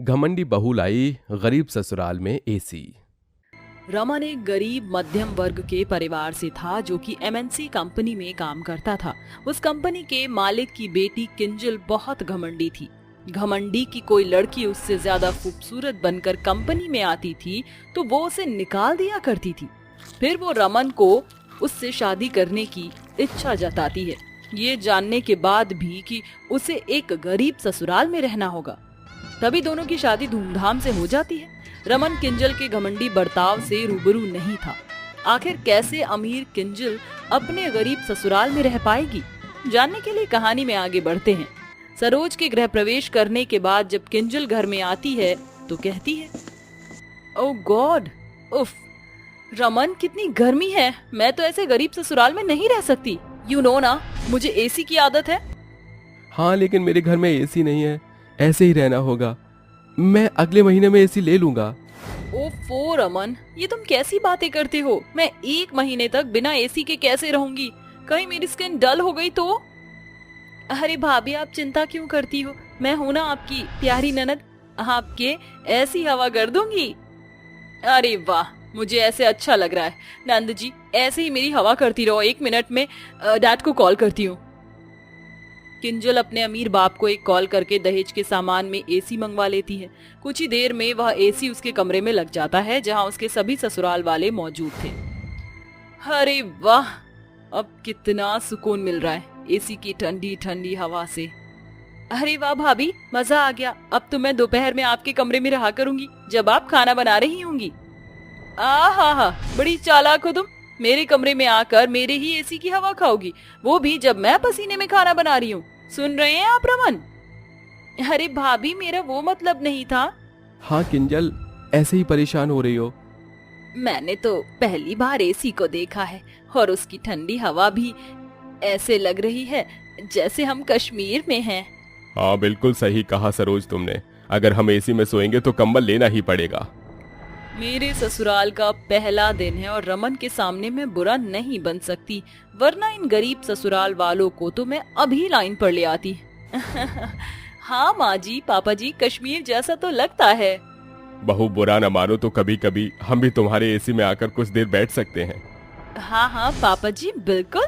घमंडी बहू लाई गरीब ससुराल में एसी। रमन एक गरीब मध्यम वर्ग के परिवार से था जो कि एमएनसी कंपनी में काम करता था। उस कंपनी के मालिक की बेटी किंजल बहुत घमंडी थी। घमंडी की कोई लड़की उससे ज्यादा खूबसूरत बनकर कंपनी में आती थी तो वो उसे निकाल दिया करती थी। फिर वो रमन को उससे शादी करने की इच्छा जताती है, ये जानने के बाद भी कि उसे एक गरीब ससुराल में रहना होगा। तभी दोनों की शादी धूमधाम से हो जाती है। रमन किंजल के घमंडी बर्ताव से रूबरू नहीं था। आखिर कैसे अमीर किंजल अपने गरीब ससुराल में रह पाएगी, जानने के लिए कहानी में आगे बढ़ते हैं। सरोज के गृह प्रवेश करने के बाद जब किंजल घर में आती है तो कहती है, ओह गॉड, उफ, रमन कितनी गर्मी है, मैं तो ऐसे गरीब ससुराल में नहीं रह सकती। यू नो ना, मुझे एसी की आदत है। हाँ, लेकिन मेरे घर में एसी नहीं है, ऐसे ही रहना होगा। मैं अगले महीने में एसी ले लूंगा। ओफो रमन, ये तुम कैसी बातें करते हो? मैं 1 महीने तक बिना एसी के कैसे रहूंगी? कहीं मेरी स्किन डल हो गई तो? अरे भाभी, आप चिंता क्यों करती हो? मैं हूं ना आपकी प्यारी ननद, आपके ऐसी हवा कर दूंगी। अरे वाह, मुझे ऐसे अच्छा लग रहा है। नंद जी, ऐसे ही मेरी हवा करती रहो, 1 मिनट में डैड को कॉल करती हूँ। किंजल अपने अमीर बाप को एक कॉल करके दहेज के सामान में एसी मंगवा लेती है। कुछ ही देर में वह एसी उसके कमरे में लग जाता है जहां उसके सभी ससुराल वाले मौजूद थे। अरे वाह, अब कितना सुकून मिल रहा है एसी की ठंडी ठंडी हवा से। अरे वाह भाभी, मजा आ गया। अब तो मैं दोपहर में आपके कमरे में रहा करूंगी जब आप खाना बना रही होंगी। आहा, बड़ी चालाक हो तुम। मेरे कमरे में आकर मेरे ही एसी की हवा खाओगी, वो भी जब मैं पसीने में खाना बना रही हूँ। सुन रहे हैं आप रमन? अरे भाभी, मेरा वो मतलब नहीं था। हाँ किंजल, ऐसे ही परेशान हो रही हो। मैंने तो पहली बार एसी को देखा है और उसकी ठंडी हवा भी ऐसे लग रही है जैसे हम कश्मीर में हैं। हाँ, बिल्कुल सही कहा सरोज तुमने। अगर हम एसी में सोएंगे तो कंबल लेना ही पड़ेगा। मेरे ससुराल का पहला दिन है और रमन के सामने मैं बुरा नहीं बन सकती, वरना इन गरीब ससुराल वालों को तो मैं अभी लाइन पर ले आती। हाँ माँ जी, पापा जी, कश्मीर जैसा तो लगता है। बहू, बुरा न मानो तो कभी कभी हम भी तुम्हारे एसी में आकर कुछ देर बैठ सकते हैं। हाँ हाँ पापा जी, बिल्कुल।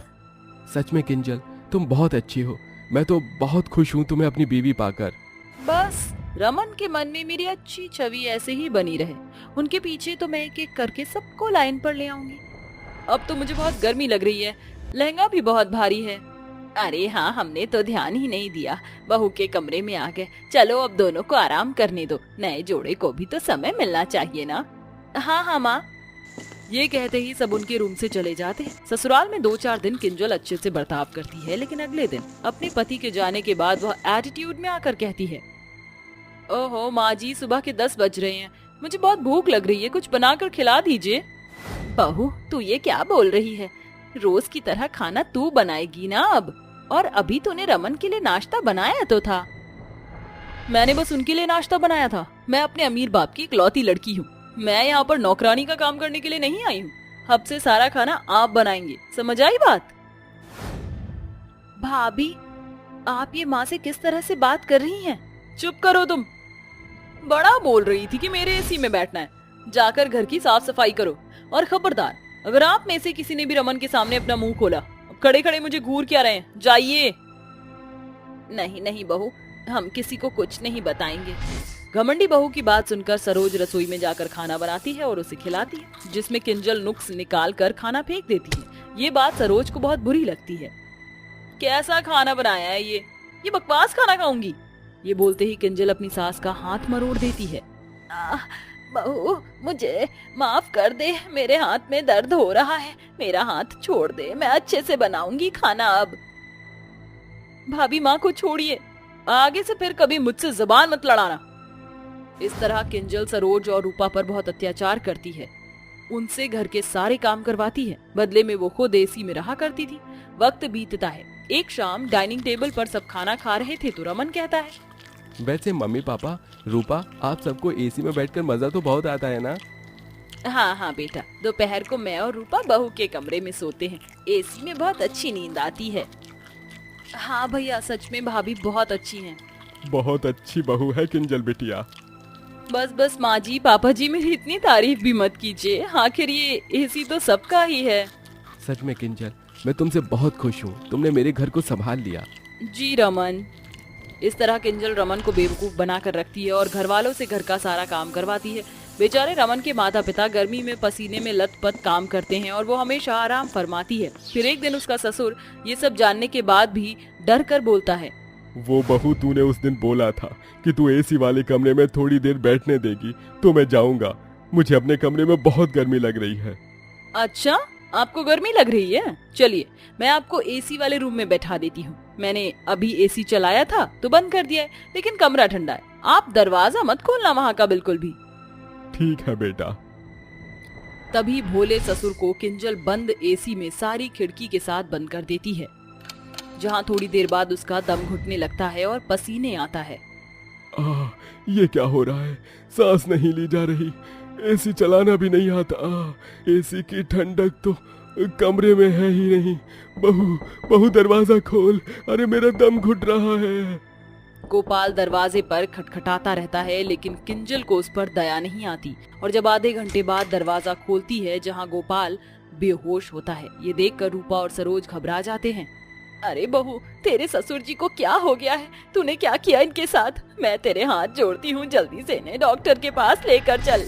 सच में किंजल, तुम बहुत अच्छी हो। मैं तो बहुत खुश हूँ तुम्हें अपनी बीवी पाकर। बस रमन के मन में मेरी अच्छी छवि ऐसे ही बनी रहे। उनके पीछे तो मैं एक एक करके सबको लाइन पर ले आऊंगी। अब तो मुझे बहुत गर्मी लग रही है, लहंगा भी बहुत भारी है। अरे हाँ, हमने तो ध्यान ही नहीं दिया, बहू के कमरे में आ गए। चलो अब दोनों को आराम करने दो, नए जोड़े को भी तो समय मिलना चाहिए ना। हाँ हाँ माँ। ये कहते ही सब उनके रूम से चले जाते हैं। ससुराल में 2-4 दिन किंजल अच्छे से बर्ताव करती है, लेकिन अगले दिन अपने पति के जाने के बाद वह एटीट्यूड में आकर कहती है, ओहो माँ जी, सुबह के 10 बज रहे हैं, मुझे बहुत भूख लग रही है, कुछ बनाकर खिला दीजिए। बहू, तू ये क्या बोल रही है? रोज की तरह खाना तू बनाएगी ना अब? और अभी तूने रमन के लिए नाश्ता बनाया तो था। मैंने बस उनके लिए नाश्ता बनाया था। मैं अपने अमीर बाप की इकलौती लड़की हूँ। मैं यहाँ पर नौकरानी का काम करने के लिए नहीं आई हूँ। अब से सारा खाना आप बनाएंगे, समझ आई बात? भाभी, आप ये माँ से किस तरह से बात कर रही हैं? चुप करो तुम। बड़ा बोल रही थी कि मेरे एसी में बैठना है। जाकर घर की साफ सफाई करो। और खबरदार, अगर आप में से किसी ने भी रमन के सामने अपना मुंह खोला, खड़े खड़े मुझे घूर क्या रहे हैं, जाइए। नहीं नहीं बहू, हम किसी को कुछ नहीं बताएंगे। घमंडी बहू की बात सुनकर सरोज रसोई में जाकर खाना बनाती है और उसे खिलाती है, जिसमें किंजल नुक्स निकाल कर खाना फेंक देती है। ये बात सरोज को बहुत बुरी लगती है। कैसा खाना बनाया है ये बकवास खाना खाऊंगी। ये बोलते ही किंजल अपनी सास का हाथ मरोड़ देती है। बहू, मुझे माफ कर दे, मेरे हाथ में दर्द हो रहा है, मेरा हाथ छोड़ दे, मैं अच्छे से बनाऊंगी खाना अब। भाभी, माँ को छोड़िए, आगे से फिर कभी मुझसे जुबान मत लड़ाना। इस तरह किंजल सरोज और रूपा पर बहुत अत्याचार करती है। उनसे घर के सारे काम करवाती है, बदले में वो खुद एसी में रहा करती थी। वक्त बीतता है। एक शाम डाइनिंग टेबल पर सब खाना खा रहे थे तो रमन कहता है, वैसे मम्मी पापा, रूपा, आप सबको एसी में बैठकर मजा तो बहुत आता है ना? हाँ हाँ बेटा, दोपहर को मैं और रूपा बहू के कमरे में सोते हैं, एसी में बहुत अच्छी नींद आती है। हाँ भैया, सच में भाभी बहुत अच्छी हैं। बहुत अच्छी बहू है किंजल बिटिया। बस बस माँ जी पापा जी मेरी इतनी तारीफ भी मत कीजिए, आखिर ये एसी तो सबका ही है। सच में किंजल, मैं तुमसे बहुत खुश हूँ, तुमने मेरे घर को संभाल लिया। जी रमन। इस तरह किंजल रमन को बेवकूफ बनाकर रखती है और घर वालों से घर का सारा काम करवाती है। बेचारे रमन के माता पिता गर्मी में पसीने में लथपथ काम करते हैं और वो हमेशा आराम फरमाती है। फिर एक दिन उसका ससुर ये सब जानने के बाद भी डर कर बोलता है, वो बहू तूने उस दिन बोला था कि तू एसी वाले कमरे में थोड़ी देर बैठने देगी, तो मैं जाऊंगा। मुझे अपने कमरे में बहुत गर्मी लग रही है। अच्छा, आपको गर्मी लग रही है? चलिए मैं आपको एसी वाले रूम में बैठा देती हूँ। मैंने अभी एसी चलाया था तो बंद कर दिया है, लेकिन कमरा ठंडा है। आप दरवाजा मत खोलना वहाँ का बिल्कुल भी। ठीक है बेटा। तभी भोले ससुर को किंजल बंद एसी में सारी खिड़की के साथ बंद कर देती है, जहाँ थोड़ी देर बाद उसका दम घुटने लगता है और पसीने आता है। ये क्या हो रहा है? सांस नहीं ली जा रही, एसी चलाना भी नहीं आता। एसी की ठंडक तो कमरे में है ही नहीं। बहू दरवाजा खोल, अरे मेरा दम घुट रहा है। गोपाल दरवाजे पर खटखटाता रहता है, लेकिन किंजल को उस पर दया नहीं आती और जब आधे घंटे बाद दरवाजा खोलती है जहाँ गोपाल बेहोश होता है, ये देखकर रूपा और सरोज घबरा जाते हैं। अरे बहू, तेरे ससुर जी को क्या हो गया है? तूने क्या किया इनके साथ? मैं तेरे हाथ जोड़ती हूँ, जल्दी से इन्हें डॉक्टर के पास लेकर चल।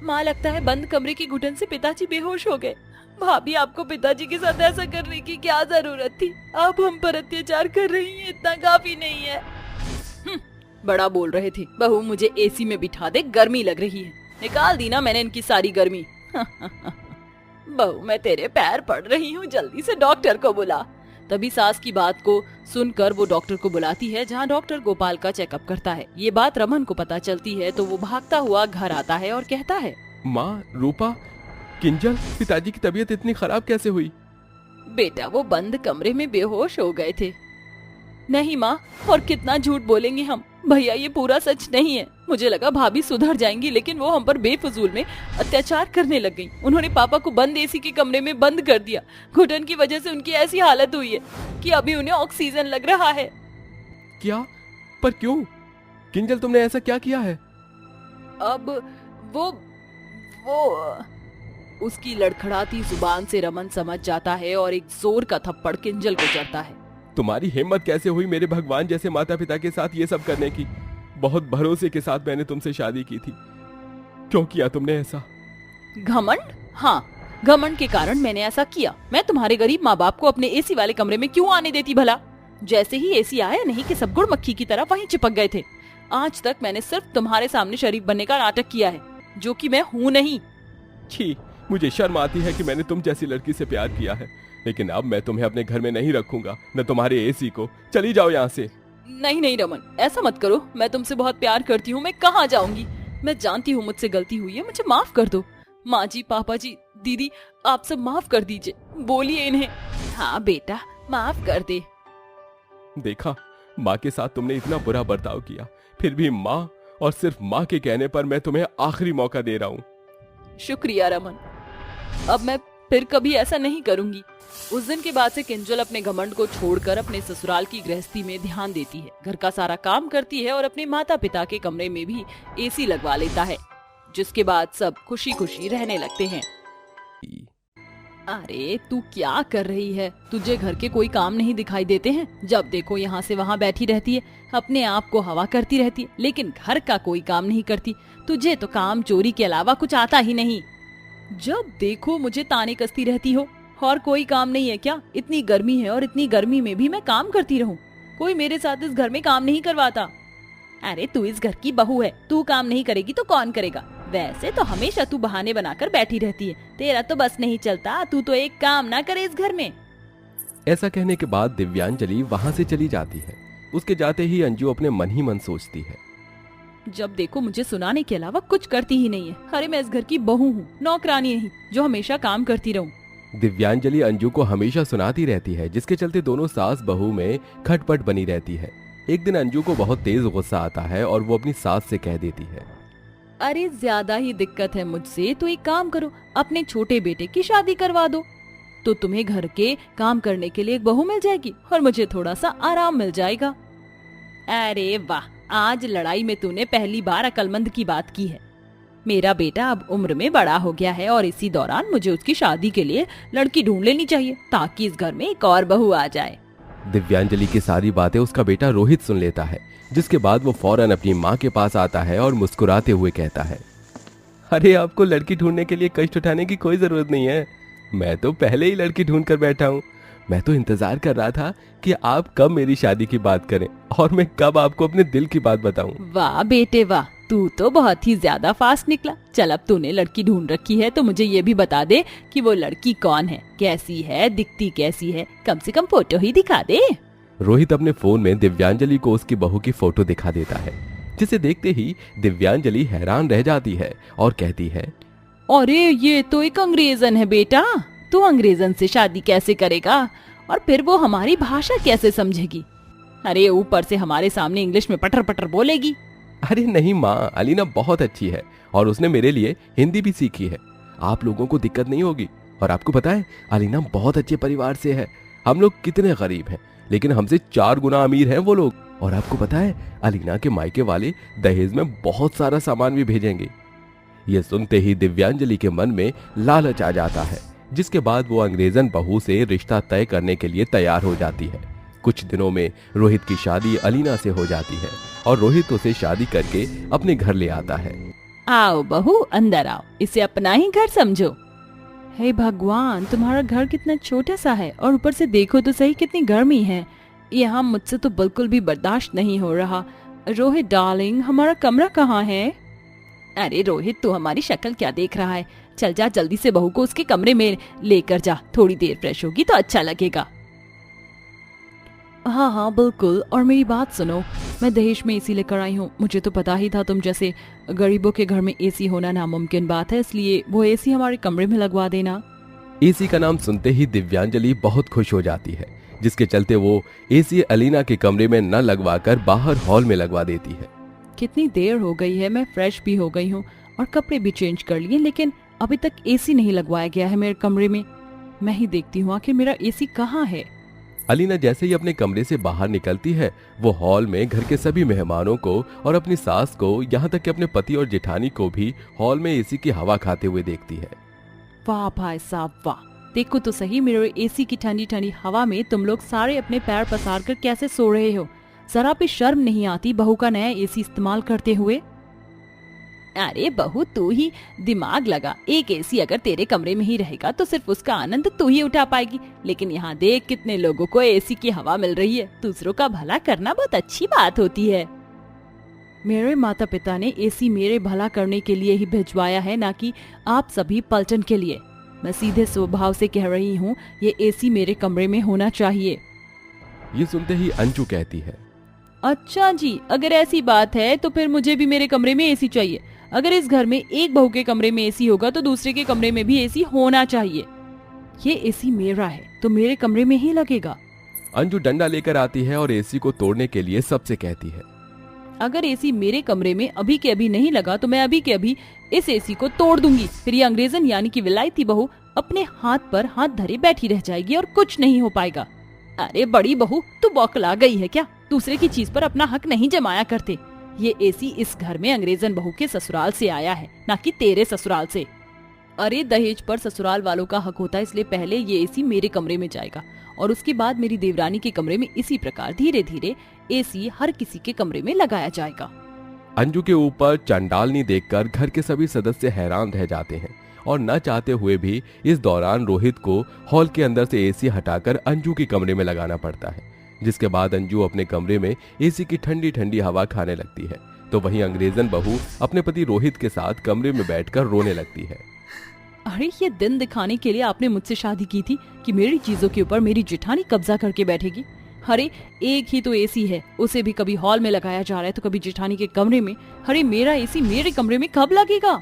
माँ, लगता है बंद कमरे की घुटन से पिताजी बेहोश हो गए। भाभी, आपको पिताजी के साथ ऐसा करने की क्या जरूरत थी? आप हम पर अत्याचार कर रही हैं, इतना काफी नहीं है। बड़ा बोल रहे थे। बहू, मुझे एसी में बिठा दे, गर्मी लग रही है। निकाल दी ना मैंने इनकी सारी गर्मी। बहू, मैं तेरे पैर पड़ रही हूँ, जल्दी से डॉक्टर को बुला। तभी सास की बात को सुनकर वो डॉक्टर को बुलाती है, जहाँ डॉक्टर गोपाल का चेकअप करता है। ये बात रमन को पता चलती है तो वो भागता हुआ घर आता है और कहता है, माँ, रूपा, किंजल, पिताजी की तबीयत इतनी खराब कैसे हुई? बेटा, वो बंद कमरे में बेहोश हो गए थे। नहीं माँ, और कितना झूठ बोलेंगे हम। भैया, ये पूरा सच नहीं है। मुझे लगा भाभी सुधर जाएंगी, लेकिन वो हम पर बेफजूल में अत्याचार करने लग गई। उन्होंने पापा को बंद एसी के कमरे में बंद कर दिया। घुटन की वजह से उनकी ऐसी हालत हुई है कि अभी उन्हें ऑक्सीजन लग रहा है। क्या? पर क्यों? किंजल, तुमने ऐसा क्या किया है? अब वो उसकी लड़खड़ाती जुबान से रमन समझ जाता है और एक जोर का थप्पड़ किंजल को चढ़ता है। तुम्हारी हिम्मत कैसे हुई मेरे भगवान जैसे माता पिता के साथ ये सब करने की? बहुत भरोसे के साथ मैंने तुमसे शादी की थी, क्यों किया तुमने ऐसा? घमंड? हाँ, घमंड के कारण मैंने ऐसा किया। मैं तुम्हारे गरीब माँ बाप को अपने एसी वाले कमरे में क्यों आने देती भला? जैसे ही एसी आया, नहीं कि सब गुड़ मक्खी की तरह वहीं चिपक गए थे। आज तक मैंने सिर्फ तुम्हारे सामने शरीफ बनने का नाटक किया है, जो कि मैं हूँ नहीं। छी, मुझे शर्म आती है कि मैंने तुम जैसी लड़की से प्यार किया है, लेकिन अब मैं तुम्हें अपने घर में नहीं रखूंगा, न तुम्हारे एसी को। चली जाओ यहाँ से। नहीं नहीं रमन, ऐसा मत करो। मैं तुमसे बहुत प्यार करती हूँ, मैं कहाँ जाऊंगी? मैं जानती हूँ मुझसे गलती हुई है, मुझे माफ कर दो। माँ जी, पापा जी, दीदी, आप सब माफ कर दीजिए। बोलिए इन्हें। हाँ बेटा, माफ कर दे। देखा, माँ के साथ तुमने इतना बुरा बर्ताव किया, फिर भी माँ और सिर्फ माँ के कहने पर मैं तुम्हें आखिरी मौका दे रहा हूँ। शुक्रिया रमन, अब मैं फिर कभी ऐसा नहीं करूंगी। उस दिन के बाद से किंजल अपने घमंड को छोड़कर अपने ससुराल की गृहस्थी में ध्यान देती है, घर का सारा काम करती है और अपने माता पिता के कमरे में भी एसी लगवा लेता है, जिसके बाद सब खुशी खुशी रहने लगते हैं। अरे तू क्या कर रही है? तुझे घर के कोई काम नहीं दिखाई देते हैं? जब देखो यहाँ से वहाँ बैठी रहती है, अपने आप को हवा करती रहती है, लेकिन घर का कोई काम नहीं करती। तुझे तो काम चोरी के अलावा कुछ आता ही नहीं। जब देखो मुझे ताने कसती रहती हो। और कोई काम नहीं है क्या? इतनी गर्मी है और इतनी गर्मी में भी मैं काम करती रहूं? कोई मेरे साथ इस घर में काम नहीं करवाता। अरे तू इस घर की बहू है, तू काम नहीं करेगी तो कौन करेगा? वैसे तो हमेशा तू बहाने बनाकर बैठी रहती है, तेरा तो बस नहीं चलता। तू तो एक काम ना करे इस घर में। ऐसा कहने के बाद दिव्यांजलि वहाँ से चली जाती है। उसके जाते ही अंजू अपने मन ही मन सोचती है, जब देखो मुझे सुनाने के अलावा कुछ करती ही नहीं है। अरे मैं इस घर की बहू हूँ, नौकरानी नहीं जो हमेशा काम करती रहूं। दिव्यांजलि अंजू को हमेशा सुनाती रहती है, जिसके चलते दोनों सास बहू में खटपट बनी रहती है। एक दिन अंजू को बहुत तेज गुस्सा आता है और वो अपनी सास से कह देती है, अरे ज्यादा ही दिक्कत है मुझसे, तो एक काम करो, अपने छोटे बेटे की शादी करवा दो, तो तुम्हें घर के काम करने के लिए एक बहू मिल जाएगी और मुझे थोड़ा सा आराम मिल जाएगा। अरे वाह, आज लड़ाई में तूने पहली बार अक्लमंद की बात की है। मेरा बेटा अब उम्र में बड़ा हो गया है और इसी दौरान मुझे उसकी शादी के लिए लड़की ढूंढ लेनी चाहिए ताकि इस घर में एक और बहू आ जाए। दिव्यांजलि की सारी बातें उसका बेटा रोहित सुन लेता है, जिसके बाद वो फौरन अपनी माँ के पास आता है और मुस्कुराते हुए कहता है, अरे आपको लड़की ढूंढने के लिए कष्ट उठाने की कोई जरूरत नहीं है। मैं तो पहले ही लड़की ढूंढ कर बैठा हूँ। मैं तो इंतजार कर रहा था कि आप कब मेरी शादी की बात करें और मैं कब आपको अपने दिल की बात बताऊं। वाह बेटे वाह, तू तो बहुत ही ज्यादा फास्ट निकला। चल अब तूने लड़की ढूंढ रखी है तो मुझे ये भी बता दे कि वो लड़की कौन है, कैसी है, दिखती कैसी है, कम से कम फोटो ही दिखा दे। रोहित अपने फोन में दिव्यांजलि को उसकी बहू की फोटो दिखा देता है, जिसे देखते ही दिव्यांजलि हैरान रह जाती है और कहती है, अरे ये तो एक अंग्रेजन है बेटा, तू अंग्रेजन से शादी कैसे करेगा और फिर वो हमारी भाषा कैसे समझेगी? अरे ऊपर से हमारे सामने इंग्लिश में पटर पटर बोलेगी। अरे नहीं माँ, अलीना बहुत अच्छी है और उसने मेरे लिए हिंदी भी सीखी है। आप लोगों को दिक्कत नहीं होगी। और आपको पता है अलीना बहुत अच्छे परिवार से है। हम लोग कितने गरीब हैं, लेकिन हमसे 4 गुना अमीर हैं वो लोग। और आपको पता है अलीना के मायके वाले दहेज में बहुत सारा सामान भी भेजेंगे। ये सुनते ही दिव्यांजलि के मन में लालच आ जाता है, जिसके बाद वो अंग्रेजन बहू से रिश्ता तय करने के लिए तैयार हो जाती है। कुछ दिनों में रोहित की शादी अलीना से हो जाती है और रोहित उसे शादी करके अपने घर ले आता है। आओ बहू अंदर आओ, इसे अपना ही घर समझो। हे भगवान, तुम्हारा घर कितना छोटा सा है और ऊपर से देखो तो सही कितनी गर्मी है। यहाँ मुझसे तो बिल्कुल भी बर्दाश्त नहीं हो रहा। रोहित डार्लिंग, हमारा कमरा कहाँ है? अरे रोहित, तू हमारी शक्ल क्या देख रहा है? चल जा जल्दी से बहू को उसके कमरे में लेकर जा, थोड़ी देर फ्रेश होगी तो अच्छा लगेगा। हाँ हाँ बिल्कुल, और मेरी बात सुनो, मैं दहेज में एसी लेकर आई हूँ। मुझे तो पता ही था तुम जैसे गरीबों के घर में एसी होना नामुमकिन बात है, इसलिए वो एसी हमारे कमरे में लगवा देना। एसी का नाम सुनते ही दिव्यांजलि बहुत खुश हो जाती है, जिसके चलते वो एसी अलीना के कमरे में न लगवाकर बाहर हॉल में लगवा देती है। कितनी देर हो गई है, मैं फ्रेश भी हो गई हूँ और कपड़े भी चेंज कर लिए, लेकिन अभी तक एसी नहीं लगवाया गया है मेरे कमरे में। मैं ही देखती हूँ आखिर मेरा एसी कहाँ है। अलीना जैसे ही अपने कमरे से बाहर निकलती है, वो हॉल में घर के सभी मेहमानों को और अपनी सास को, यहाँ तक कि अपने पति और जेठानी को भी हॉल में एसी की हवा खाते हुए देखती है। वाह भाई साहब वाह, देखो तो सही मेरे एसी की ठंडी ठंडी हवा में तुम लोग सारे अपने पैर पसार कर कैसे सो रहे हो। जरा भी शर्म नहीं आती बहू का नया एसी इस्तेमाल करते हुए? अरे बहू, तू ही दिमाग लगा, एक एसी अगर तेरे कमरे में ही रहेगा तो सिर्फ उसका आनंद तू ही उठा पाएगी, लेकिन यहाँ देख कितने लोगों को एसी की हवा मिल रही है। दूसरों का भला करना बहुत अच्छी बात होती है। मेरे माता पिता ने एसी मेरे भला करने के लिए ही भिजवाया है, ना कि आप सभी पलटन के लिए। मैं सीधे स्वभाव से कह रही हूँ, ये एसी मेरे कमरे में होना चाहिए। ये सुनते ही अंजू कहती है, अच्छा जी, अगर ऐसी बात है तो फिर मुझे भी मेरे कमरे में एसी चाहिए। अगर इस घर में एक बहू के कमरे में एसी होगा तो दूसरे के कमरे में भी एसी होना चाहिए। ये एसी मेरा है तो मेरे कमरे में ही लगेगा। अंजू डंडा लेकर आती है और एसी को तोड़ने के लिए सबसे कहती है, अगर एसी मेरे कमरे में अभी के अभी नहीं लगा तो मैं अभी के अभी इस एसी को तोड़ दूंगी। फिर ये अंग्रेजन यानी कि विलायती बहू अपने हाथ पर हाथ धरे बैठी रह जाएगी और कुछ नहीं हो पाएगा। अरे बड़ी बहू, तू बौखला गई है क्या? दूसरे की चीज पर अपना हक नहीं जमाया करते। ये एसी इस घर में अंग्रेजन बहू के ससुराल से आया है, ना कि तेरे ससुराल से। अरे दहेज पर ससुराल वालों का हक होता है, इसलिए पहले ये एसी मेरे कमरे में जाएगा और उसके बाद मेरी देवरानी के कमरे में इसी प्रकार धीरे धीरे एसी हर किसी के कमरे में लगाया जाएगा। अंजू के ऊपर चंडालनी देखकर घर के सभी सदस्य हैरान रह जाते हैं और न चाहते हुए भी इस दौरान रोहित को हॉल के अंदर से एसी हटाकर अंजू के कमरे में लगाना पड़ता है, जिसके बाद अंजू अपने कमरे में एसी की ठंडी ठंडी हवा खाने लगती है। तो वहीं अंग्रेजन बहू अपने पति रोहित के साथ कमरे में बैठकर रोने लगती है। अरे ये दिन दिखाने के लिए आपने मुझसे शादी की थी कि मेरी चीजों के ऊपर मेरी जेठानी कब्जा करके बैठेगी? अरे एक ही तो एसी है, उसे भी कभी हॉल में लगाया जा रहा है तो कभी जेठानी के कमरे में। अरे मेरा एसी मेरे कमरे में कब लगेगा?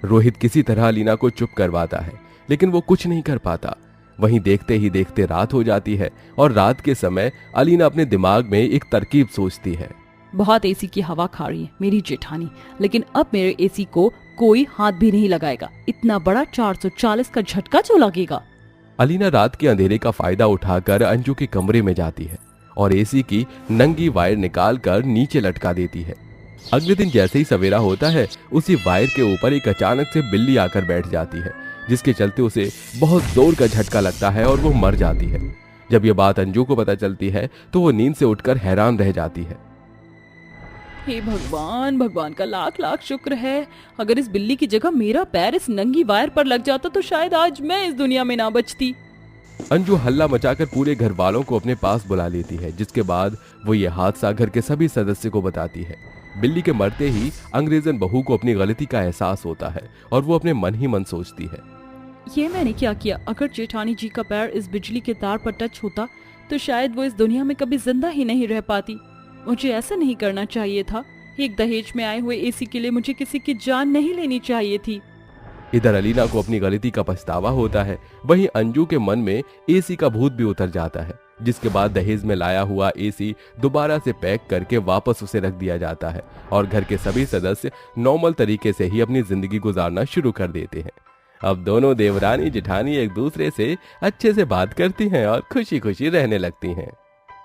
रोहित किसी तरह अलीना को चुप करवाता है, लेकिन वो कुछ नहीं कर पाता। वहीं देखते ही देखते रात हो जाती है और रात के समय अलीना अपने दिमाग में एक तरकीब सोचती है। बहुत एसी की हवा खा रही है मेरी जेठानी, लेकिन अब मेरे एसी को कोई हाथ भी नहीं लगाएगा। इतना बड़ा 440 का झटका जो लगेगा। अलीना रात के अंधेरे का फायदा उठाकर अंजू के कमरे में जाती है और एसी की नंगी वायर निकालकर नीचे लटका देती है। अगले दिन जैसे ही सवेरा होता है, उसी वायर के ऊपर एक अचानक से बिल्ली आकर बैठ जाती है, जिसके चलते उसे बहुत जोर का झटका लगता है और वो मर जाती है। जब ये बात अंजू को पता चलती है तो वो नींद से उठकर हैरान रह जाती है। हे भगवान, भगवान का लाख लाख शुक्र है। अगर इस बिल्ली की जगह मेरा पैर इस नंगी वायर पर लग जाता तो शायद आज मैं इस दुनिया में ना बचती। अंजू हल्ला मचाकर पूरे घर वालों को अपने पास बुला लेती है, जिसके बाद वो ये हादसा घर के सभी सदस्य को बताती है। बिल्ली के मरते ही अंग्रेजन बहू को अपनी गलती का एहसास होता है और वो अपने मन ही मन सोचती है, ये मैंने क्या किया? अगर जेठानी जी का पैर इस बिजली के तार पर टच होता तो शायद वो इस दुनिया में कभी जिंदा ही नहीं रह पाती। मुझे ऐसा नहीं करना चाहिए था। एक दहेज में आए हुए एसी के लिए मुझे किसी की जान नहीं लेनी चाहिए थी। इधर अलीना को अपनी गलती का पछतावा होता है, वहीं अंजू के मन में एसी का भूत भी उतर जाता है, जिसके बाद दहेज में लाया हुआ एसी दोबारा से पैक करके वापस उसे रख दिया जाता है और घर के सभी सदस्य नॉर्मल तरीके से ही अपनी जिंदगी गुजारना शुरू कर देते हैं। अब दोनों देवरानी जेठानी एक दूसरे से अच्छे से बात करती हैं और खुशी खुशी रहने लगती हैं।